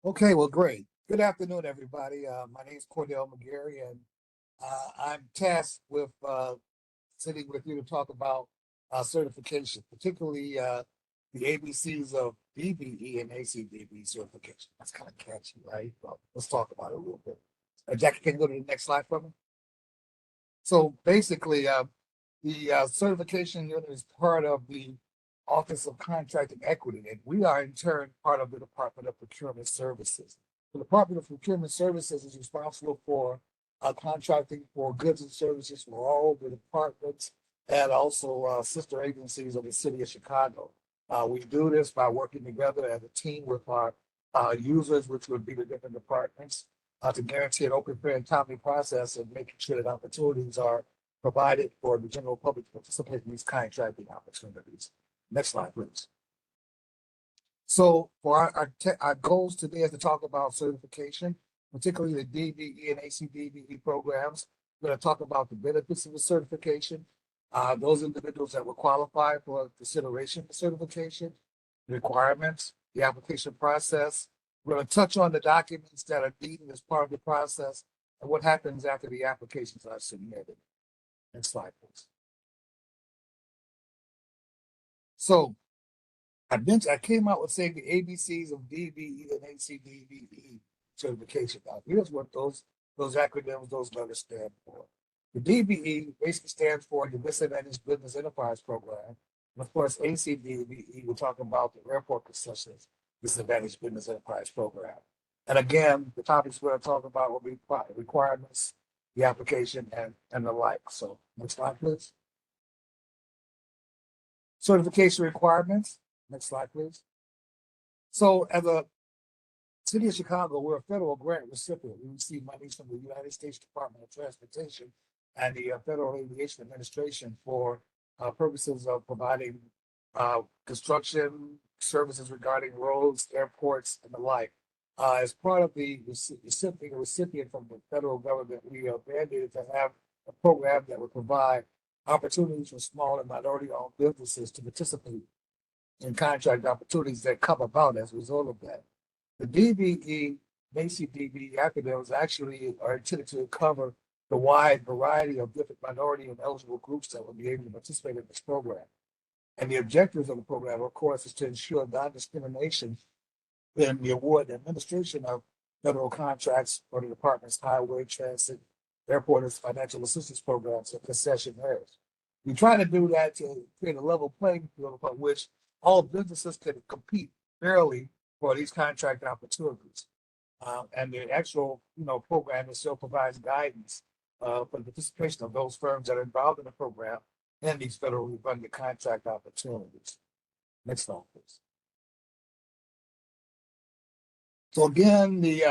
Okay, well, great. Good afternoon, everybody. My name is Cordell McGarry, and I'm tasked with sitting with you to talk about certification, particularly the ABCs of DBE and ACDBE certification. That's kind of catchy, right? Well, let's talk about it a little bit. Jackie, can you go to the next slide for me? So basically, the certification unit is part of the Office of Contracting Equity, and we are in turn part of the Department of Procurement Services. The Department of Procurement Services is responsible for contracting for goods and services for all the departments and also sister agencies of the city of Chicago. We do this by working together as a team with our users, which would be the different departments, to guarantee an open, fair, and timely process and making sure that opportunities are provided for the general public to participate in these contracting opportunities. Next slide, please. So for our goals today is to talk about certification, particularly the DBE and ACDBE programs. We're going to talk about the benefits of the certification, those individuals that will qualify for consideration for certification, requirements, the application process. We're going to touch on the documents that are needed as part of the process and what happens after the applications are submitted. Next slide, please. So I came out with saying the ABCs of DBE and ACDBE certification. Now, here's what those acronyms, those letters stand for. The DBE basically stands for the Disadvantaged Business Enterprise Program. And of course, ACDBE, we're talking about the Airport Concessions Disadvantaged Business Enterprise Program. And again, the topics we're going to talk about will be requirements, the application, and the like. So next slide, please. Certification requirements. Next slide, please. So as a City of Chicago, we're a federal grant recipient. We receive monies from the United States Department of Transportation and the Federal Aviation Administration for purposes of providing construction services regarding roads, airports, and the like. As part of the recipient from the federal government, we are mandated to have a program that would provide opportunities for small and minority-owned businesses to participate in contract opportunities that come about as a result of that. The DBE, ACDBE acronyms actually are intended to cover the wide variety of different minority and eligible groups that will be able to participate in this program. And the objectives of the program, of course, is to ensure non-discrimination in the award and administration of federal contracts for the department's highway, transit, airport, and financial assistance programs and concessionaires. We try to do that to create a level playing field upon which all businesses can compete fairly for these contract opportunities. And the actual, program itself provides guidance for the participation of those firms that are involved in the program and these federally funded contract opportunities. Next slide, please. So again, the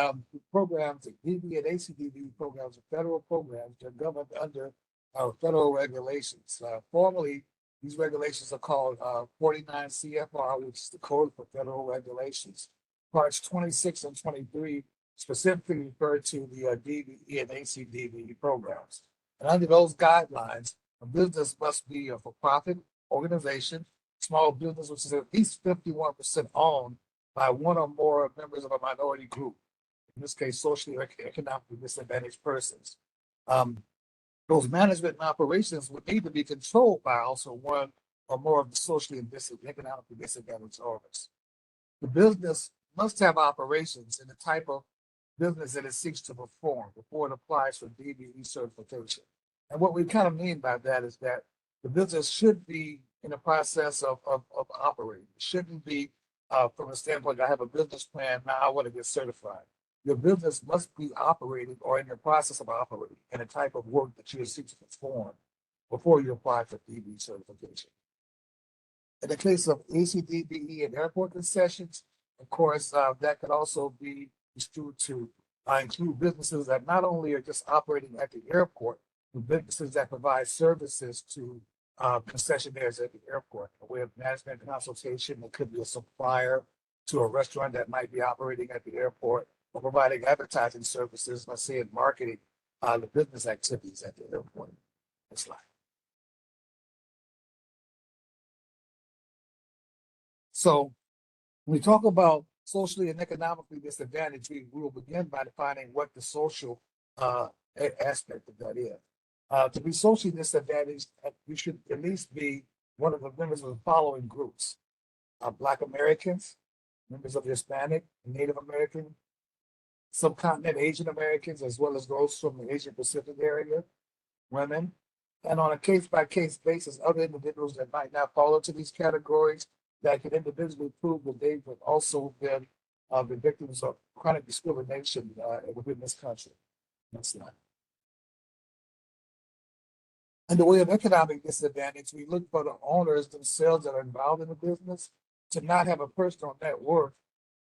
programs, the DBE and ACDBE programs are federal programs. They're governed under federal regulations. Formally, these regulations are called 49 CFR, which is the Code for Federal Regulations. Parts 26 and 23 specifically refer to the DBE and ACDBE programs. And under those guidelines, a business must be a for-profit organization, small business, which is at least 51% owned by one or more members of a minority group, in this case, socially or economically disadvantaged persons. Those management and operations would need to be controlled by also one or more of the socially and economically disadvantaged owners. The business must have operations in the type of business that it seeks to perform before it applies for DBE certification. And what we kind of mean by that is that the business should be in the process of operating. It shouldn't be from a standpoint, I have a business plan, now I want to get certified. Your business must be operating or in the process of operating in a type of work that you seek to perform before you apply for DBE certification. In the case of ACDBE and airport concessions, of course, that could also be construed to include businesses that not only are just operating at the airport, but businesses that provide services to concessionaires at the airport, a way of management consultation. It could be a supplier to a restaurant that might be operating at the airport, or providing advertising services, let's say in marketing the business activities at the airport. Next slide. So when we talk about socially and economically disadvantaged, we will begin by defining what the social aspect of that is. To be socially disadvantaged, you should at least be one of the members of the following groups: Black Americans, members of Hispanic, Native American, subcontinent Asian Americans, as well as those from the Asian Pacific area, women, and on a case-by-case basis, other individuals that might not fall into these categories that can individually prove that they've also been the victims of chronic discrimination within this country. Next slide. In the way of economic disadvantage, we look for the owners themselves that are involved in the business to not have a personal net worth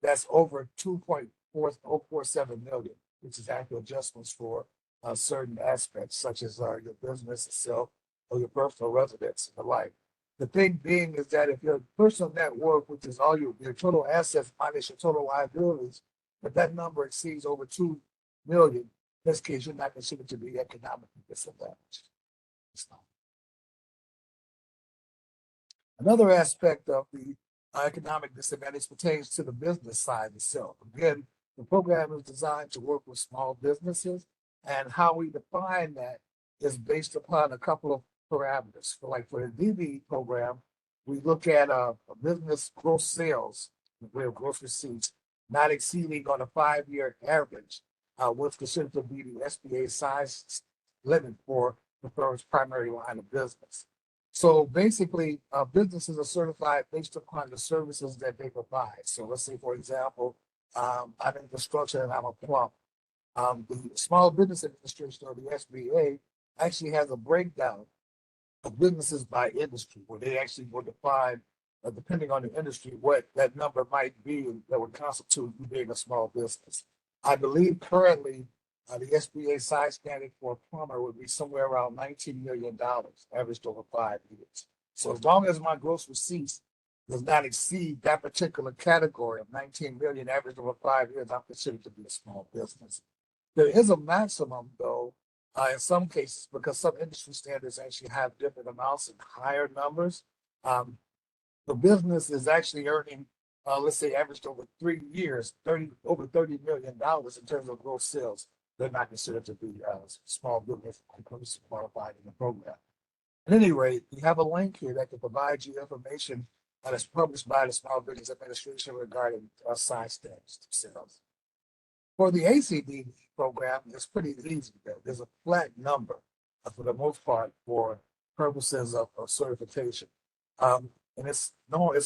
that's over 2.4047 million, which is after adjustments for certain aspects, such as your business itself or your personal residence and the like. The thing being is that if your personal net worth, which is all your total assets minus your total liabilities, if that number exceeds over 2 million, in this case, you're not considered to be economically disadvantaged. Another aspect of the economic disadvantage pertains to the business side itself. Again, the program is designed to work with small businesses, and how we define that is based upon a couple of parameters. For the DBE program, we look at a business gross sales, where gross receipts, not exceeding on a 5-year average, what's considered to be the SBA size limit for the firm's primary line of business. So basically, businesses are certified based upon the services that they provide. So let's say, for example, I'm in construction and I'm a plumber. The Small Business Administration, or the SBA, actually has a breakdown of businesses by industry, where they actually will define, depending on the industry, what that number might be that would constitute you being a small business. I believe currently the SBA size standard for a plumber would be somewhere around $19 million, averaged over 5 years. So as long as my gross receipts does not exceed that particular category of 19 million averaged over 5 years, I'm considered to be a small business. There is a maximum, though, in some cases, because some industry standards actually have different amounts and higher numbers. The business is actually earning, let's say, averaged over 3 years, over $30 million in terms of gross sales. They're not considered to be small business qualified in the program. At any rate, we have a link here that can provide you information that is published by the Small Business Administration regarding size standards themselves. For the ACDBE program, it's pretty easy. There's a flat number for the most part for purposes of certification. And it's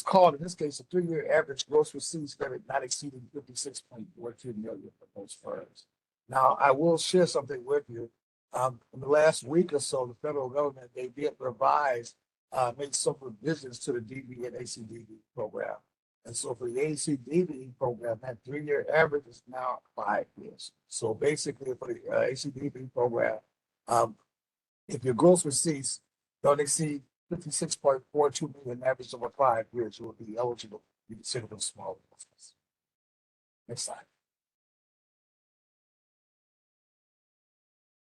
called, in this case, a 3-year average gross receipts not exceeding 56.42 million for most firms. Now, I will share something with you. In the last week or so, the federal government, they did revise, make some revisions to the DBE and ACDBE program. And so for the ACDBE program, that 3-year average is now 5 years. So basically for the ACDBE program, if your gross receipts don't exceed 56.42 million average over 5 years, you will be eligible to be considered a small business. Next slide.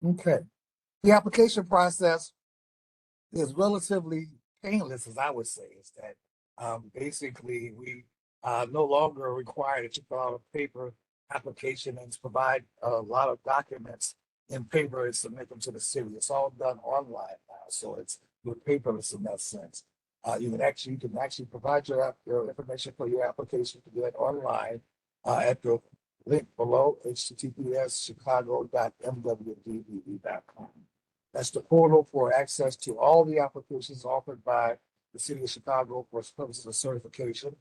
Okay. The application process is relatively painless, as I would say, is that basically we no longer require that you fill out a paper application and provide a lot of documents in paper and submit them to the city. It's all done online now, so it's paperless in that sense. You can actually provide your information for your application to do it online at the link below, https://chicago.mwdbe.com. That's the portal for access to all the applications offered by the City of Chicago for purposes of certification,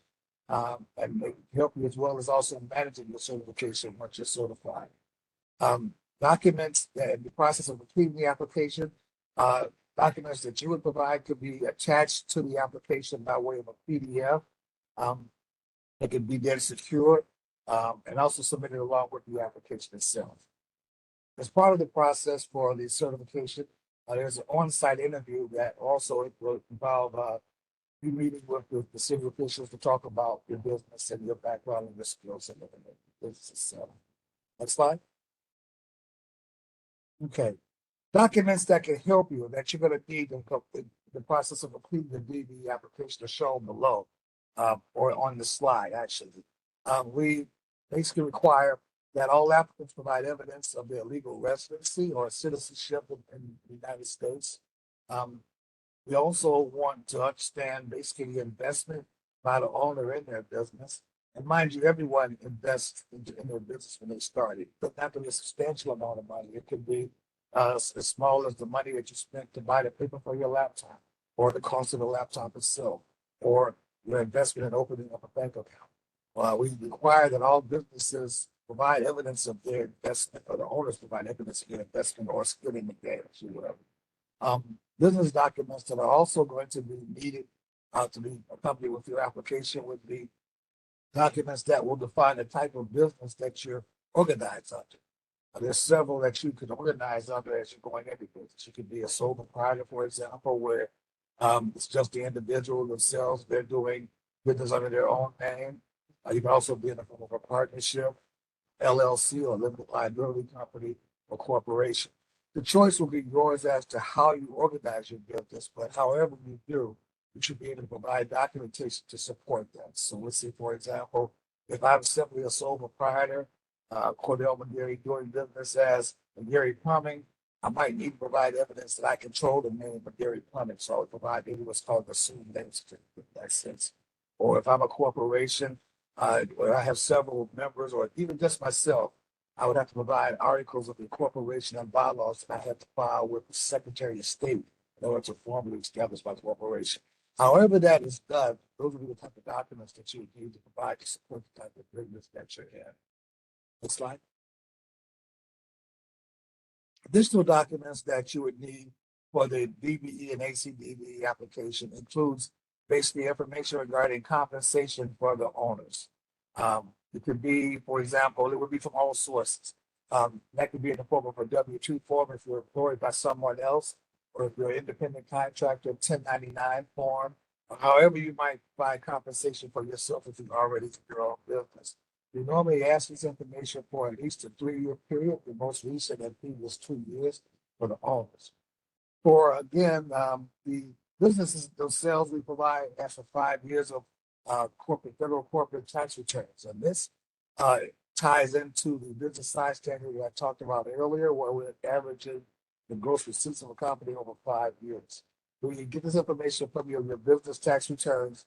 and they help you as well as also managing your certification once you're certified. Documents in the process of completing the application, documents that you would provide could be attached to the application by way of a PDF. It can be then secured and also submitted along with the application itself. As part of the process for the certification, there's an on-site interview that also will involve you meeting with the city officials to talk about your business and your background and your skills and the business itself. Next slide. Okay. Documents that can help you that you're going to need in the process of completing the DBE application are shown below or on the slide, actually. We basically require that all applicants provide evidence of their legal residency or citizenship in the United States. Um, we also want to understand basically the investment by the owner in their business. And mind you, everyone invests in their business when they start. It doesn't have to be a substantial amount of money. It could be as small as the money that you spent to buy the paper for your laptop, or the cost of the laptop itself, or your investment in opening up a bank account. We require that all businesses provide evidence of their investment, or the owners provide evidence of their investment or splitting the gains or whatever. Business documents that are also going to be needed to be accompanied with your application would be documents that will define the type of business that you're organized under. There's several that you can organize under as you're going into business. You could be a sole proprietor, for example, where it's just the individual themselves. They're doing business under their own name. You can also be in the form of a partnership, LLC, or limited liability company or corporation. The choice will be yours as to how you organize your business, but however you do, you should be able to provide documentation to support that. So let's say, for example, if I'm simply a sole proprietor, Cordell McGarry, doing business as McGarry Plumbing, I might need to provide evidence that I control the name McGarry Plumbing. So I would provide maybe what's called the assumed name certificate in that sense. Or if I'm a corporation, where I have several members, or even just myself, I would have to provide articles of incorporation and bylaws that I had to file with the Secretary of State in order to formally establish my corporation. However that is done, those will be the type of documents that you would need to provide to support the type of business that you're in. Next slide. Additional documents that you would need for the DBE and ACDBE application includes basically information regarding compensation for the owners. It could be, for example, it would be from all sources. That could be in the form of a W-2 form if you're employed by someone else, or if you're an independent contractor, 1099 form, or however you might provide compensation for yourself if you already have your own business. We normally ask this information for at least a 3-year period, the most recent and previous 2 years for the owners. For again, the businesses themselves, we provide after 5 years of federal corporate tax returns. And this ties into the business size standard that I talked about earlier, where we're averaging the gross receipts of a company over 5 years. We can get this information from your business tax returns,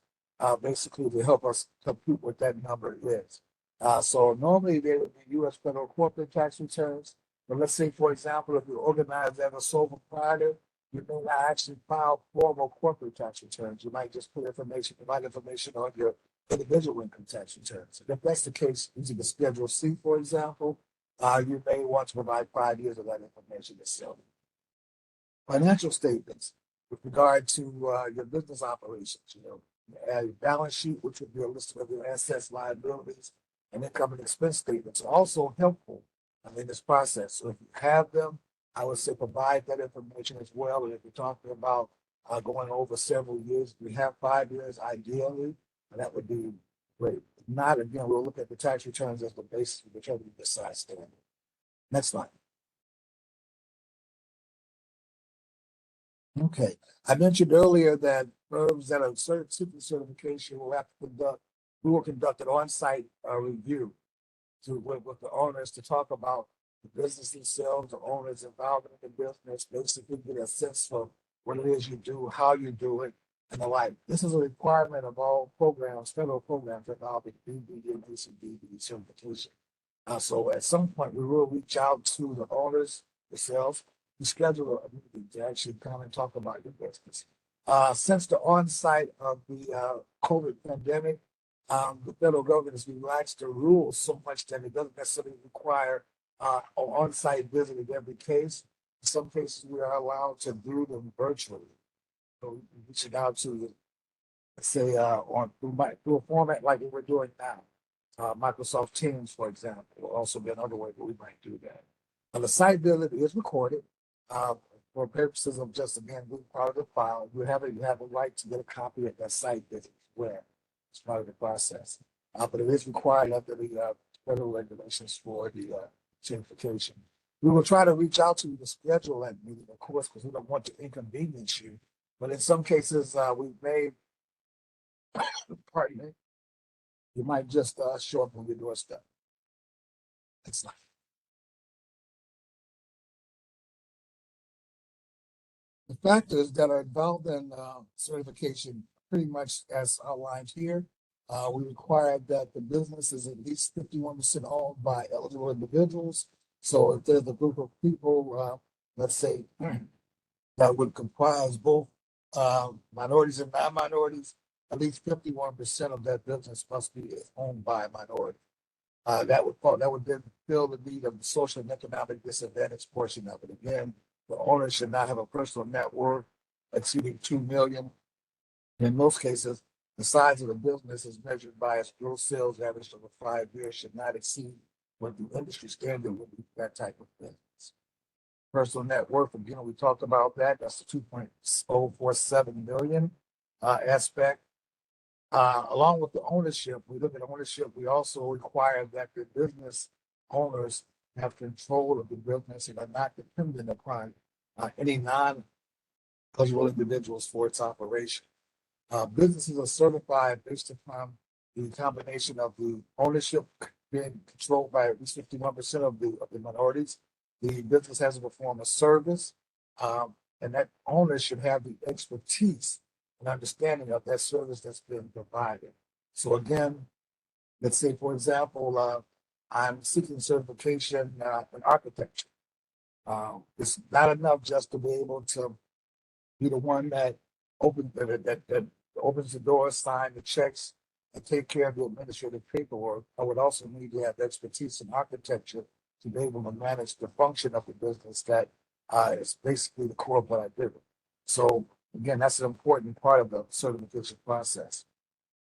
basically to help us compute what that number is. So normally they would be U.S. federal corporate tax returns. But let's say, for example, if you're organized as a sole proprietor, you may not actually file formal corporate tax returns. You might just provide information on your individual income tax returns. And if that's the case, using the Schedule C, for example, you may want to provide 5 years of that information yourself. Financial statements with regard to your business operations, a balance sheet, which would be a list of your assets, liabilities, and income and expense statements are also helpful in this process. So if you have them, I would say provide that information as well. And if you're talking about going over several years, if we have 5 years, ideally, that would be great. If not, again, we'll look at the tax returns as the basis for determining the size standard. Next slide. Okay, I mentioned earlier that firms that are seeking certification will have to conduct an on-site review with the owners to talk about the business themselves, the owners involved in the business, basically get a sense of what it is you do, how you do it, and the like. This is a requirement of all programs, federal programs involving DBE and ACDBE certification. So at some point, we will reach out to the owners themselves to schedule a meeting to actually come and talk about your business. Since the onset of the COVID pandemic, the federal government has relaxed the rules so much that it doesn't necessarily require an on-site visit in every case. In some cases, we are allowed to do them virtually. So reaching out to, let's say, through a format like what we're doing now. Microsoft Teams, for example, will also be another way that we might do that. Now, the site visit is recorded for purposes of just, again, being part of the file. You have a right to get a copy of that site visit as well. It's part of the process. But it is required under the federal regulations for the certification. We will try to reach out to you to schedule that meeting, of course, because we don't want to inconvenience you. But in some cases, we may, pardon me, You might just show up on your doorstep. It's not. The factors that are involved in certification, pretty much as outlined here, we require that the business is at least 51% owned by eligible individuals. So if there's a group of people, let's say, that would comprise both minorities and non-minorities, at least 51% of that business must be owned by a minority. That would then fill the need of the social and economic disadvantage portion of it. Again, the owner should not have a personal net worth exceeding 2 million. In most cases, the size of the business is measured by its gross sales average over 5 years should not exceed what the industry standard would be for that type of business. Personal net worth, again, we talked about that. That's the 2.047 million aspect. Along with the ownership, we look at ownership, we also require that the business owners have control of the business and are not dependent upon any non-eligible individuals for its operation. Businesses are certified based upon the combination of the ownership being controlled by at least 51% of the minorities. The business has to perform a service, and that owner should have the expertise and understanding of that service that's been provided. So again, let's say, for example, I'm seeking certification in architecture. It's not enough just to be able to be the one that opens that opens the door, sign the checks, and take care of the administrative paperwork. I would also need to have expertise in architecture to be able to manage the function of the business that is basically the core of what I do. So again, that's an important part of the certification process.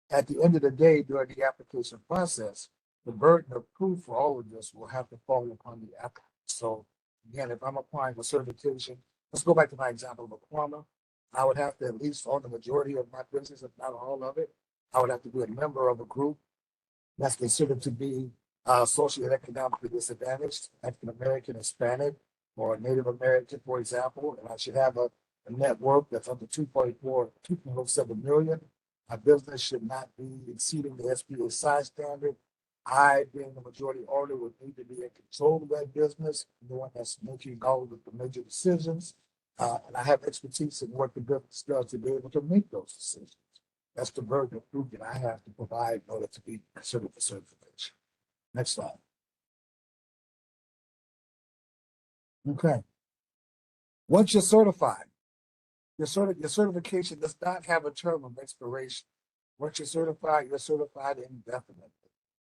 At the end of the day, during the application process, the burden of proof for all of this will have to fall upon the applicant. So again, if I'm applying for certification, let's go back to my example of a plumber. I would have to at least own the majority of my business, if not all of it. I would have to be a member of a group that's considered to be socially and economically disadvantaged, African American, Hispanic, or Native American, for example, and I should have a net worth that's under 2.07 million. My business should not be exceeding the SBA size standard. I, being the majority owner, would need to be in control of that business, the one that's making all of the major decisions. And I have expertise in what the business does to be able to make those decisions. That's the burden of proof that I have to provide in order to be considered for certification. Next slide. Okay. Once you're certified, your certification does not have a term of expiration. Once you're certified indefinitely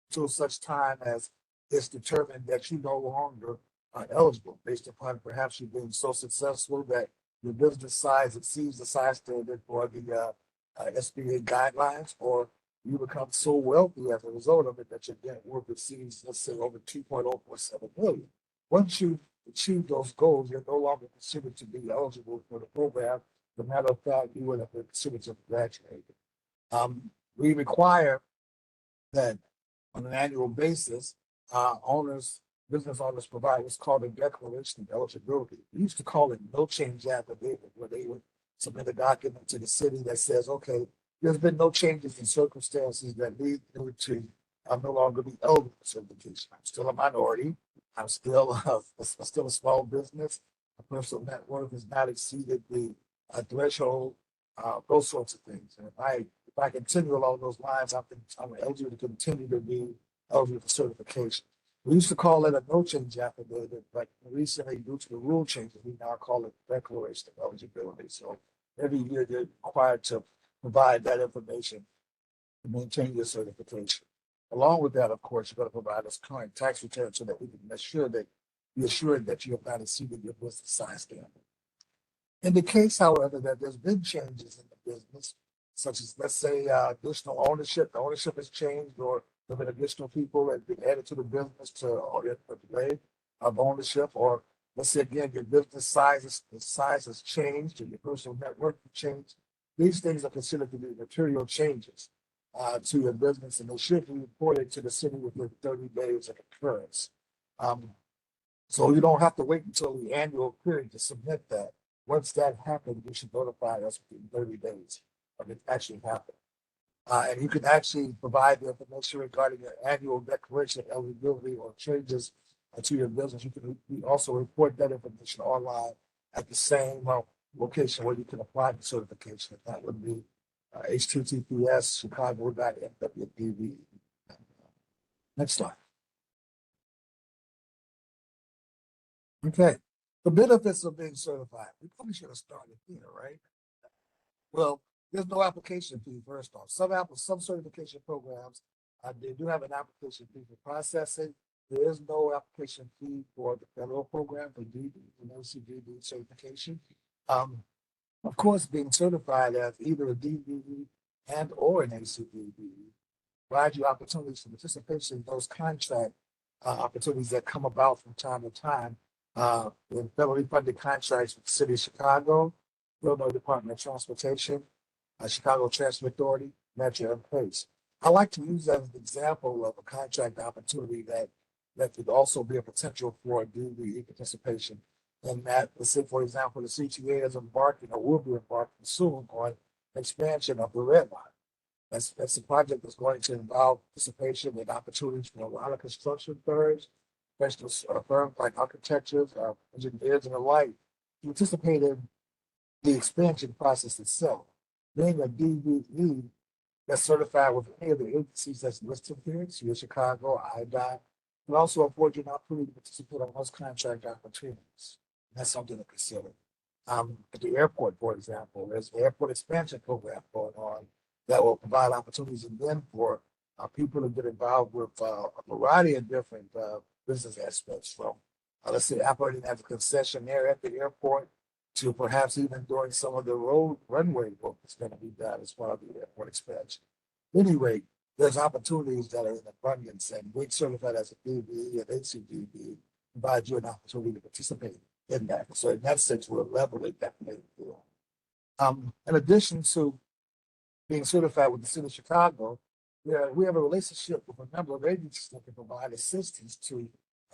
until such time as it's determined that you no longer are eligible based upon perhaps you being so successful that your business size exceeds the size standard for the SBA guidelines, or you become so wealthy as a result of it that your net worth exceeds, let's say, over 2.047 million. Once you achieve those goals, you're no longer considered to be eligible for the program. As a matter of fact, you would have been considered to graduate. We require that on an annual basis, business owners provide what's called a declaration of eligibility. We used to call it no change affidavit, where they would submit a document to the city that says, okay, there's been no changes in circumstances that lead me to no longer be eligible for certification. I'm still a minority. I'm still a small business. My personal net worth has not exceeded the threshold, those sorts of things. And if I continue along those lines, I'm eligible to continue to be eligible for certification. We used to call it a no change affidavit, but recently, due to the rule changes, we now call it declaration of eligibility. So every year you're required to provide that information to maintain your certification. Along with that, of course, you're going to provide us current tax returns so that we can be assured that you have not exceeded your business size standard. In the case, however, that there's been changes in the business, such as, let's say, additional ownership, the ownership has changed, or there have been additional people that have been added to the business to the way of ownership, or let's say, again, your business size has changed, or your personal net worth has changed. These things are considered to be material changes to your business, and they should be reported to the city within 30 days of occurrence. So you don't have to wait until the annual period to submit that. Once that happens, you should notify us within 30 days of it actually happening. And you can actually provide the information regarding your annual declaration of eligibility or changes to your business. You also report that information online at the same location where you can apply for certification. That would be https chicago.mwdb. Next slide. Okay. The benefits of being certified. We probably should have started here, right? Well, there's no application fee, first off. Some certification programs, they do have an application fee for processing. There is no application fee for the federal program for DBE and ACDBE certification. Of course, being certified as either a DBE and or an ACDBE provides you opportunities for participation in those contract opportunities that come about from time to time in federally funded contracts with the City of Chicago, Illinois Department of Transportation, Chicago Transit Authority, Metro, and Pace. I like to use that as an example of a contract opportunity that could also be a potential for DBE participation. And that, let's say, for example, the CTA is embarking or will be embarking soon on expansion of the red line. That's a project that's going to involve participation and opportunities for a lot of construction firms, professional firms like architects, engineers, and the like, to participate in the expansion process itself. Being a DBE that's certified with any of the agencies that's listed here, City of Chicago, IDOT, and also afford you an opportunity to participate on those contract opportunities. That's something to consider. At the airport, for example, there's an airport expansion program going on that will provide opportunities again for people to get involved with a variety of different business aspects, from let's say operating as a concessionaire at the airport to perhaps even doing some of the road runway work that's going to be done as part of the airport expansion. Anyway, there's opportunities that are in abundance, and being certified as a DBE and ACDBE provides you an opportunity to participate in that. So in that sense, we're leveling that playing field. In addition to being certified with the City of Chicago, we have a relationship with a number of agencies that can provide assistance to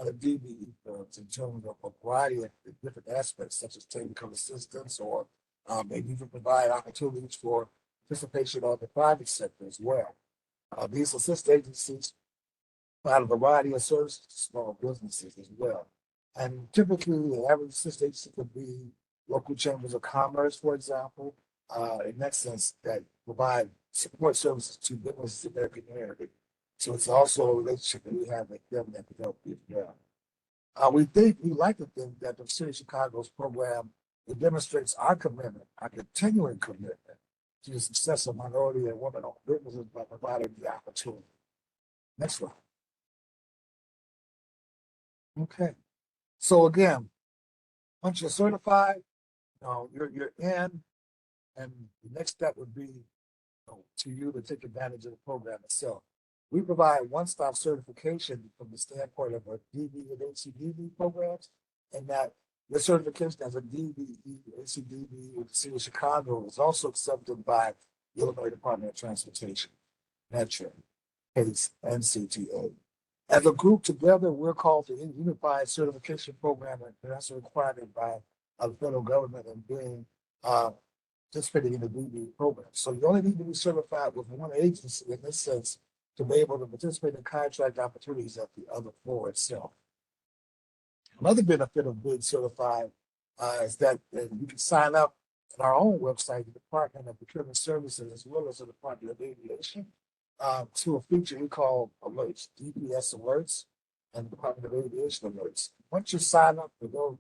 the DBE firms in terms of a variety of different aspects, such as technical assistance, or maybe even provide opportunities for participation on the private sector as well. These assist agencies provide a variety of services to small businesses as well. And typically, the average assist agency could be local chambers of commerce, for example, in that sense, that provide support services to businesses in their community. So it's also a relationship that we have with them that can help you as well. We like to think that the City of Chicago's program, it demonstrates our commitment, our continuing commitment to the success of minority and women-owned businesses by providing the opportunity. Next one. Okay. So again, once you're certified, you're in, and the next step would be to you to take advantage of the program itself. We provide one-stop certification from the standpoint of our DBE and ACDBE programs, and that the certification as a DBE, ACDBE with the City of Chicago is also accepted by the Illinois Department of Transportation, Metro, PACE, and CTA. As a group together, we're called the Unified Certification Program, and that's a requirement by the federal government and being participating in the DBE program. So you only need to be certified with one agency in this sense to be able to participate in contract opportunities at the other floor itself. Another benefit of being certified is that you can sign up on our own website, the Department of Procurement Services, as well as the Department of Aviation, to a feature we call alerts, DBS alerts, and Department of Aviation alerts. Once you sign up for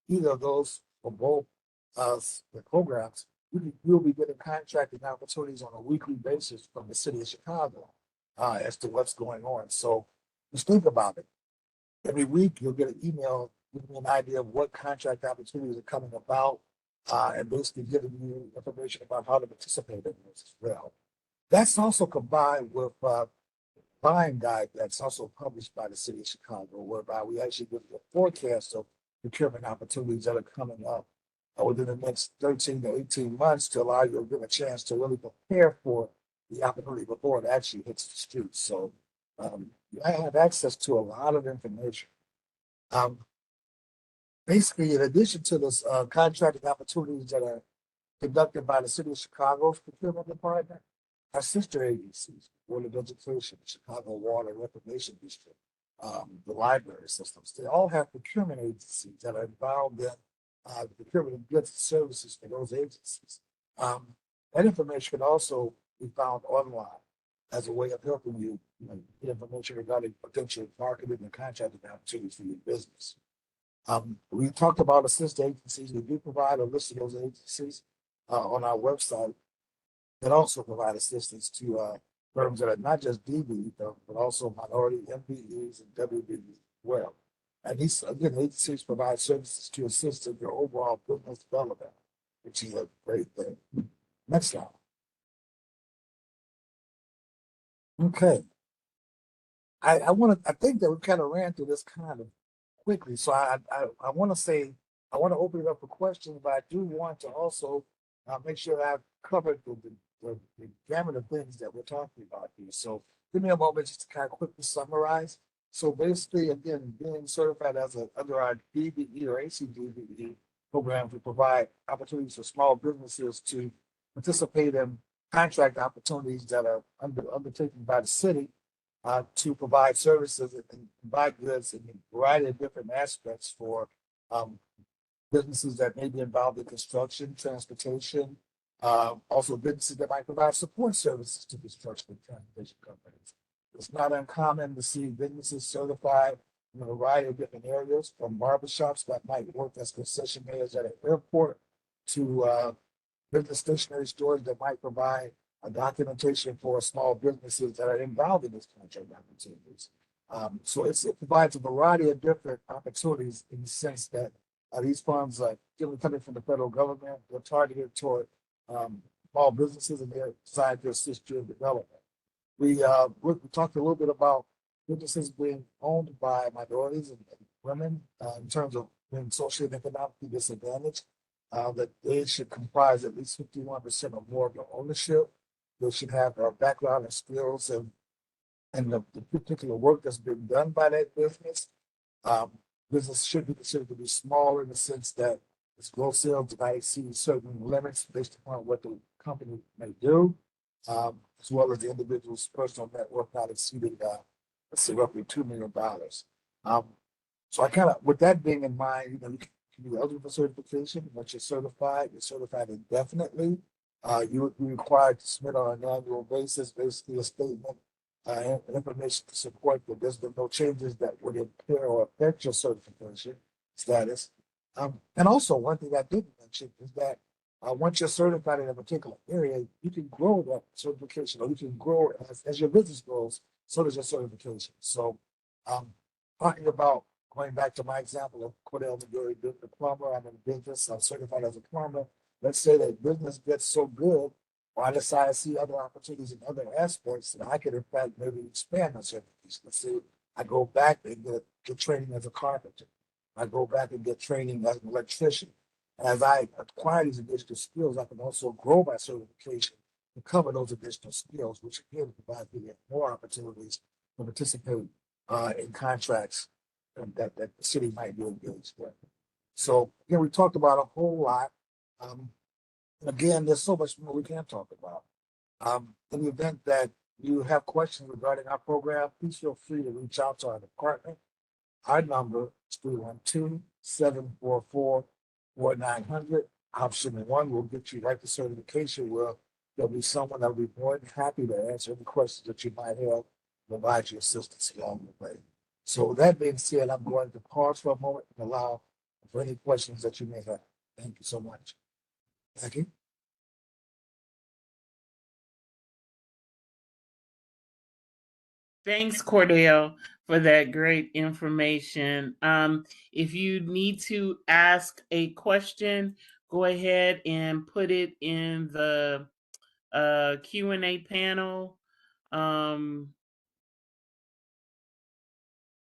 either of those or both the programs, you'll be getting contracting opportunities on a weekly basis from the City of Chicago as to what's going on. So just think about it. Every week you'll get an email giving you an idea of what contract opportunities are coming about, and basically giving you information about how to participate in this as well. That's also combined with buying guide that's also published by the City of Chicago, whereby we actually give you a forecast of procurement opportunities that are coming up within the next 13 to 18 months to allow you to give a chance to really prepare for the opportunity before it actually hits the streets. So I have access to a lot of information. Basically, in addition to those contracting opportunities that are conducted by the City of Chicago's procurement department, our sister agencies, Board of Education, Chicago Water Reclamation District, the library systems, they all have procurement agencies that are involved in the procurement of goods and services for those agencies. Um, that information can also be found online as a way of helping you, get information regarding potential marketing and contracting opportunities for your business. We talked about assist agencies. We do provide a list of those agencies on our website that also provide assistance to firms that are not just DBE, but also minority MBEs and WBEs as well. And these, again, agencies provide services to assist in your overall business development, which is a great thing. Next slide. Okay. I think that we kind of ran through this kind of quickly. So I want to say, I want to open it up for questions, but I do want to also make sure that I've covered the gamut of things that we're talking about here. So give me a moment just to kind of quickly summarize. So basically, again, being certified as under our DBE or ACDBE program, we provide opportunities for small businesses to participate in contract opportunities that are undertaken by the city to provide services and buy goods in a variety of different aspects for um, businesses that may be involved in construction, transportation, also businesses that might provide support services to construction and transportation companies. It's not uncommon to see businesses certified in a variety of different areas, from barbershops that might work as concessionaires at an airport to business stationery stores that might provide a documentation for small businesses that are involved in this contract opportunities. So it provides a variety of different opportunities in the sense that these funds are coming from the federal government. They're targeted toward small businesses and they're designed to assist you in development. We talked a little bit about businesses being owned by minorities and women in terms of being socially and economically disadvantaged. That they should comprise at least 51% or more of your ownership. They should have a background and skills and the particular work that's been done by that business. Um, Business should be considered to be small in the sense that its gross sales might exceed certain limits based upon what the company may do, as well as the individual's personal net worth not exceeding, let's say, roughly $2 million. So I kind of, with that being in mind, you can be eligible for certification. Once you're certified indefinitely. You would be required to submit on an annual basis, basically a statement and information to support that there's been no changes that would impair or affect your certification status. And also, one thing I didn't mention is that once you're certified in a particular area, you can grow that certification, or you can grow as your business grows, so does your certification. So, talking about going back to my example of Cordell McGurry, the plumber, I'm in business, I'm certified as a plumber. Let's say that business gets so good, or I decide to see other opportunities in other aspects, that I could, in fact, maybe expand my certification. Let's say I go back and get training as a carpenter. I go back and get training as an electrician. As I acquire these additional skills, I can also grow my certification to cover those additional skills, which again provides me more opportunities to participate in contracts that the city might be engaged with. So again, we talked about a whole lot. Um, and again, there's so much more we can talk about. In the event that you have questions regarding our program, please feel free to reach out to our department. Our number is 312-744-4900. Option 1 will get you right to certification, where there'll be someone that will be more than happy to answer any questions that you might have, provide you assistance along the way. So with that being said, I'm going to pause for a moment and allow for any questions that you may have. Thank you so much. Thank you. Thanks, Cordell, for that great information. If you need to ask a question, go ahead and put it in the Q&A panel.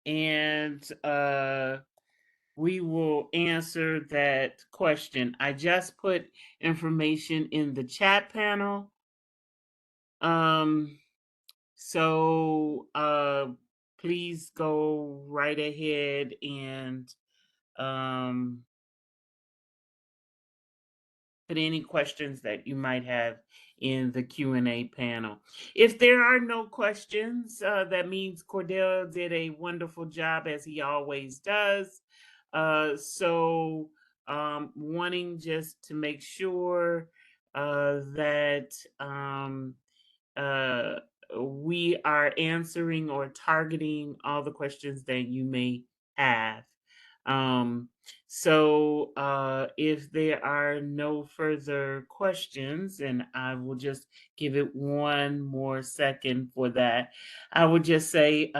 And we will answer that question. I just put information in the chat panel. So please go right ahead and put any questions that you might have in the Q&A panel. If there are no questions, that means Cordell did a wonderful job as he always does. Wanting just to make sure that uh, we are answering or targeting all the questions that you may have. Um, if there are no further questions, and I will just give it one more second for that, I would just say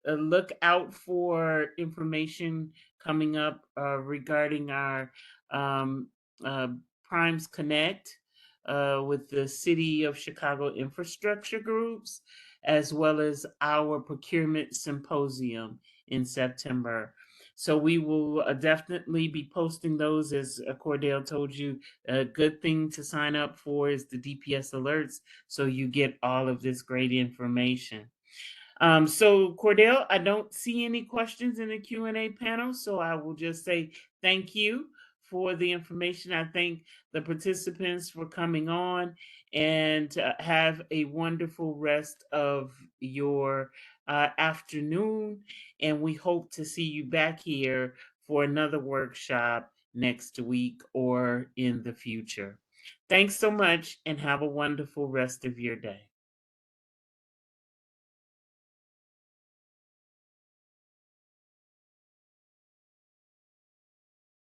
look out for information coming up regarding our um, uh, Primes Connect with the City of Chicago infrastructure groups, as well as our procurement symposium in September. So we will definitely be posting those. As Cordell told you, a good thing to sign up for is the DPS alerts, so you get all of this great information. So Cordell, I don't see any questions in the Q&A panel, so I will just say thank you for the information. I thank the participants for coming on, and have a wonderful rest of your afternoon. And we hope to see you back here for another workshop next week or in the future. Thanks so much, and have a wonderful rest of your day.